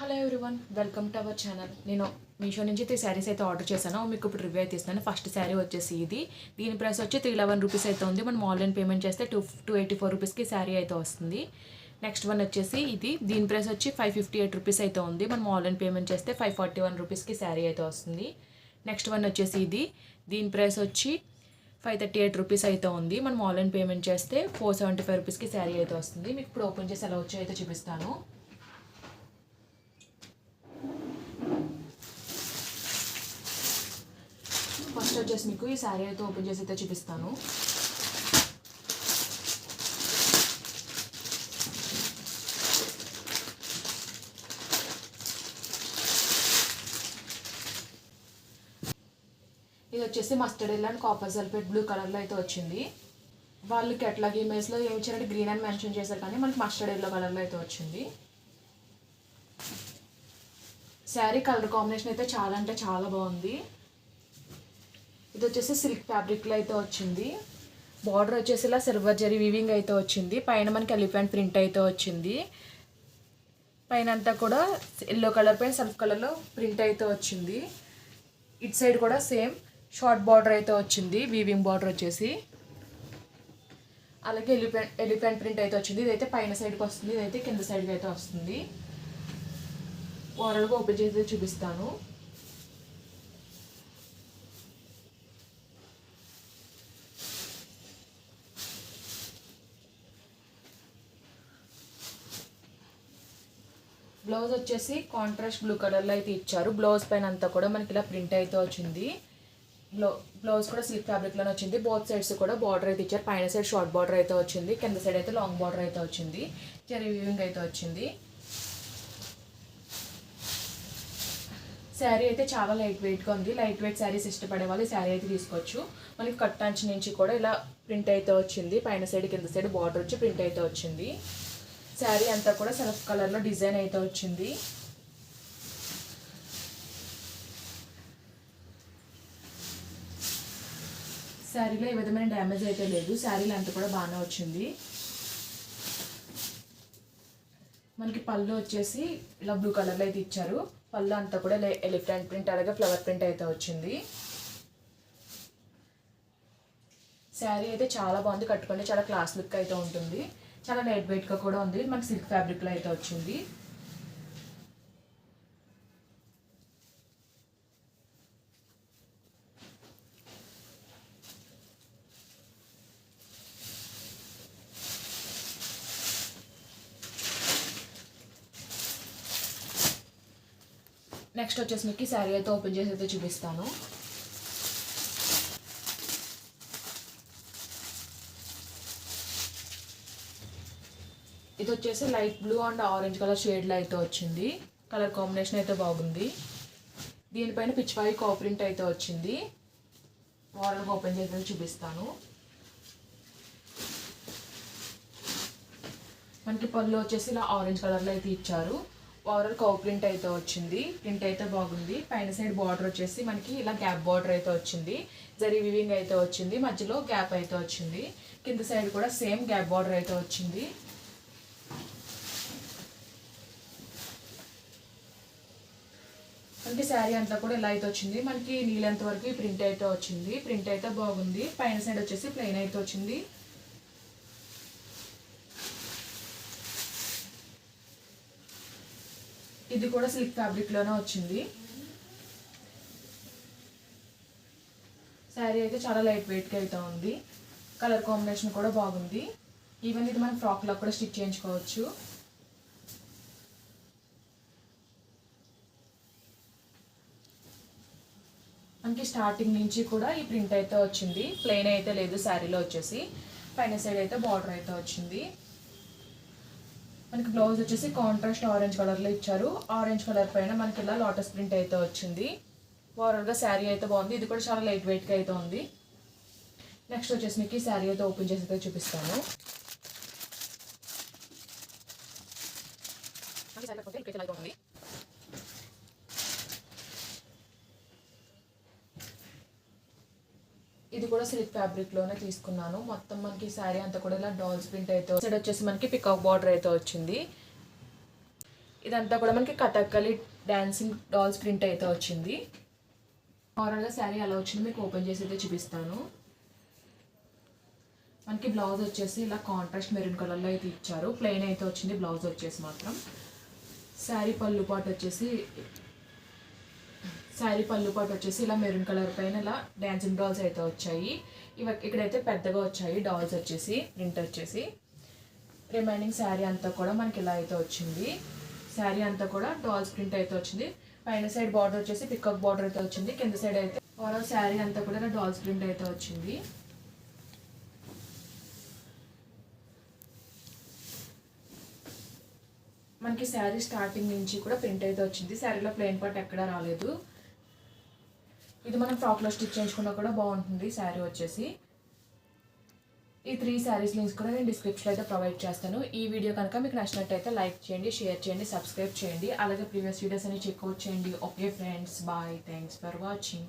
Hello everyone, welcome to our channel. నేను మీషో నుంచి 3 శారీస్ అయితే ఆర్డర్ చేశాను. మీకు ఇప్పుడు రివ్యూ అయితే ఇస్తాను. ఫస్ట్ శారీ వచ్చేసి ఇది. దీని ప్రైస్ వచ్చి 311 రూపీస్ అయితే ఉంది. మనం ఆన్లైన్ పేమెంట్ చేస్తే 284 రూపీస్కి శారీ అయితే వస్తుంది. నెక్స్ట్ వన్ వచ్చేసి ఇది. దీని ప్రైస్ వచ్చి 558 రూపీస్ అయితే ఉంది. మనం ఆన్లైన్ పేమెంట్ చేస్తే 541 రూపీస్కి శారీ అయితే వస్తుంది. నెక్స్ట్ వన్ వచ్చేసి ఇది. దీని ప్రైస్ వచ్చి 538 రూపీస్ అయితే ఉంది. మనం ఆన్లైన్ పేమెంట్ చేస్తే 475 రూపీస్కి శారీ అయితే వస్తుంది. మీకు ఇప్పుడు ఓపెన్ చేసి ఎలా వచ్చి అయితే చూపిస్తాను. ఫస్ట్ వచ్చేసి మీకు ఈ శారీ అయితే ఓపెన్ చేసి అయితే చూపిస్తాను. ఇది వచ్చేసి mustard yellow and copper sulphate blue కలర్లో అయితే వచ్చింది. వాళ్ళు కేటలాగ్ ఇమేజ్లో ఏమి ఇచ్చారంటే గ్రీన్ అని మెన్షన్ చేశారు, కానీ మనకి మస్టర్డ్ ఎల్లో కలర్లో అయితే వచ్చింది. శారీ కలర్ కాంబినేషన్ అయితే చాలా అంటే చాలా బాగుంది. ఇది వచ్చేసి సిల్క్ ఫ్యాబ్రిక్లో అయితే వచ్చింది. బార్డర్ వచ్చేసి ఇలా సిల్వర్ జరీ వీవింగ్ అయితే వచ్చింది. పైన మనకి ఎలిఫెంట్ ప్రింట్ అయితే వచ్చింది. పైన అంతా కూడా ఎల్లో కలర్ పైన సెల్ఫ్ కలర్లో ప్రింట్ అయితే వచ్చింది. ఇటు సైడ్ కూడా సేమ్ షార్ట్ బార్డర్ అయితే వచ్చింది, వీవింగ్ బార్డర్ వచ్చేసి. అలాగే ఎలిఫెంట్ ప్రింట్ అయితే వచ్చింది. ఇదైతే పైన సైడ్కి వస్తుంది, ఇదైతే కింద సైడ్కి అయితే వస్తుంది. ఓవరాల్గా ఓపెన్ చేసి చూపిస్తాను. బ్లౌజ్ వచ్చేసి కాంట్రాస్ట్ బ్లూ కలర్లో అయితే ఇచ్చారు. బ్లౌజ్ పైన అంతా కూడా మనకి ఇలా ప్రింట్ అయితే వచ్చింది. బ్లౌజ్ కూడా సిల్క్ ఫ్యాబ్రిక్లోనే వచ్చింది. బోత్ సైడ్స్ కూడా బార్డర్ అయితే ఇచ్చారు. పైన సైడ్ షార్ట్ బార్డర్ అయితే వచ్చింది, కింద సైడ్ అయితే లాంగ్ బార్డర్ అయితే వచ్చింది. జరీ వీవింగ్ అయితే వచ్చింది. శారీ అయితే చాలా లైట్ వెయిట్గా ఉంది. లైట్ వెయిట్ శారీస్ ఇష్టపడే వాళ్ళు ఈ శారీ అయితే తీసుకోవచ్చు. మనకి కట్టాంచి నుంచి కూడా ఇలా ప్రింట్ అయితే వచ్చింది. పైన సైడ్ కింద సైడ్ బార్డర్ వచ్చి ప్రింట్ అయితే వచ్చింది. శారీ అంతా కూడా సెల్ఫ్ కలర్లో డిజైన్ అయితే వచ్చింది. శారీలో ఏ విధమైన డ్యామేజ్ అయితే లేదు. శారీలో అంతా కూడా బాగానే వచ్చింది. మనకి పళ్ళు వచ్చేసి ఇలా బ్లూ కలర్లో అయితే ఇచ్చారు. పళ్ళు అంతా కూడా ఎలిఫెంట్ ప్రింట్ అలాగే ఫ్లవర్ ప్రింట్ అయితే వచ్చింది. శారీ అయితే చాలా బాగుంది. కట్టుకుంటే చాలా క్లాస్ లుక్ అయితే ఉంటుంది. చాలా లైట్ వెయిట్గా కూడా ఉంది. మనకి సిల్క్ ఫ్యాబ్రిక్లో అయితే వచ్చింది. నెక్స్ట్ వచ్చేసి మీకు శారీ అయితే ఓపెన్ చేసి అయితే చూపిస్తాను. ఇది వచ్చేసి light blue and orange colour షేడ్లో అయితే వచ్చింది. కలర్ కాంబినేషన్ అయితే బాగుంది. దీనిపైన పిచ్చివాయి కాపరింట్ అయితే వచ్చింది. ఓవరాల్గా ఓపెన్ చేసి చూపిస్తాను. మనకి పళ్ళు వచ్చేసి ఇలా ఆరెంజ్ కలర్లో అయితే ఇచ్చారు. ఓవరాల్ కౌ ప్రింట్ అయితే వచ్చింది. ప్రింట్ అయితే బాగుంది. పైన సైడ్ బార్డర్ వచ్చేసి మనకి ఇలా గ్యాప్ బార్డర్ అయితే వచ్చింది. జరీ వివింగ్ అయితే వచ్చింది. మధ్యలో గ్యాప్ అయితే వచ్చింది. కింద సైడ్ కూడా సేమ్ గ్యాప్ బార్డర్ అయితే వచ్చింది. మనకి శారీ అంతా కూడా ఇలా అయితే వచ్చింది. మనకి నీళ్ళంత వరకు ప్రింట్ అయితే వచ్చింది. ప్రింట్ అయితే బాగుంది. పైన సైడ్ వచ్చేసి ప్లెయిన్ అయితే వచ్చింది. ఇది కూడా సిల్క్ ఫ్యాబ్రిక్లోనే వచ్చింది. శారీ అయితే చాలా లైట్ వెయిట్గా అయితే ఉంది. కలర్ కాంబినేషన్ కూడా బాగుంది. ఈవెన్ ఇది మనం ఫ్రాక్లో కూడా స్టిచ్ చేయించుకోవచ్చు. మనకి స్టార్టింగ్ నుంచి కూడా ఈ ప్రింట్ అయితే వచ్చింది. ప్లెయిన్ అయితే లేదు శారీలో వచ్చేసి. పైన సైడ్ అయితే బార్డర్ అయితే వచ్చింది. మనకి బ్లౌజ్ వచ్చేసి కాంట్రాస్ట్ ఆరెంజ్ కలర్లో ఇచ్చారు. ఆరెంజ్ కలర్ పైన మనకి ఇలా లోటస్ ప్రింట్ అయితే వచ్చింది. ఓవరాల్గా శారీ అయితే బాగుంది. ఇది కూడా చాలా లైట్ వెయిట్గా అయితే ఉంది. నెక్స్ట్ వచ్చేసి మీకు ఈ శారీ అయితే ఓపెన్ చేసి అయితే చూపిస్తాను. ఇది కూడా సిల్క్ ఫ్యాబ్రిక్ లోనే తీసుకున్నాను. మొత్తం మనకి సారీ అంతా కూడా ఇలా డాల్స్ ప్రింట్ అయితే సైడ్ వచ్చేసి మనకి పికాక్ బార్డర్ అయితే వచ్చింది. ఇదంతా కూడా మనకి కథక్కలి డాన్సింగ్ డాల్స్ ప్రింట్ అయితే వచ్చింది. ఓవరాల్గా శారీ ఎలా వచ్చింది మీకు ఓపెన్ చేసి అయితే చూపిస్తాను. మనకి బ్లౌజ్ వచ్చేసి ఇలా కాంట్రాస్ట్ మెరూన్ కలర్లో అయితే ఇచ్చారు. ప్లెయిన్ అయితే వచ్చింది బ్లౌజ్ వచ్చేసి మాత్రం. శారీ పళ్ళు పాటు వచ్చేసి ఇలా మెరూన్ కలర్ పైన ఇలా డాన్సింగ్ డాల్స్ అయితే వచ్చాయి. ఇక్కడైతే పెద్దగా వచ్చాయి డాల్స్ వచ్చేసి ప్రింట్ వచ్చేసి. రిమైనింగ్ శారీ అంతా కూడా మనకి ఇలా అయితే వచ్చింది. శారీ అంతా కూడా డాల్స్ ప్రింట్ అయితే వచ్చింది. పైన సైడ్ బార్డర్ వచ్చేసి పికాక్ బార్డర్ అయితే వచ్చింది. కింద సైడ్ అయితే ఓవరాల్ శారీ అంతా కూడా ఇలా డాల్స్ ప్రింట్ అయితే వచ్చింది. మనకి శారీ స్టార్టింగ్ నుంచి కూడా ప్రింట్ అయితే వచ్చింది. శారీలో ప్లెయిన్ పార్ట్ ఎక్కడా రాలేదు. ఇది మనం ఫ్రాక్లో స్టిచ్ చేయించుకున్నా కూడా బాగుంటుంది శారీ వచ్చేసి. ఈ 3 శారీస్ లింక్స్ కూడా నేను డిస్క్రిప్షన్లో అయితే ప్రొవైడ్ చేస్తాను. ఈ వీడియో కనుక మీకు నచ్చినట్టయితే లైక్ చేయండి, షేర్ చేయండి, సబ్స్క్రైబ్ చేయండి. అలాగే ప్రీవియస్ వీడియోస్ అన్ని చెక్అవుట్ చేయండి. Okay friends, bye, thanks for watching.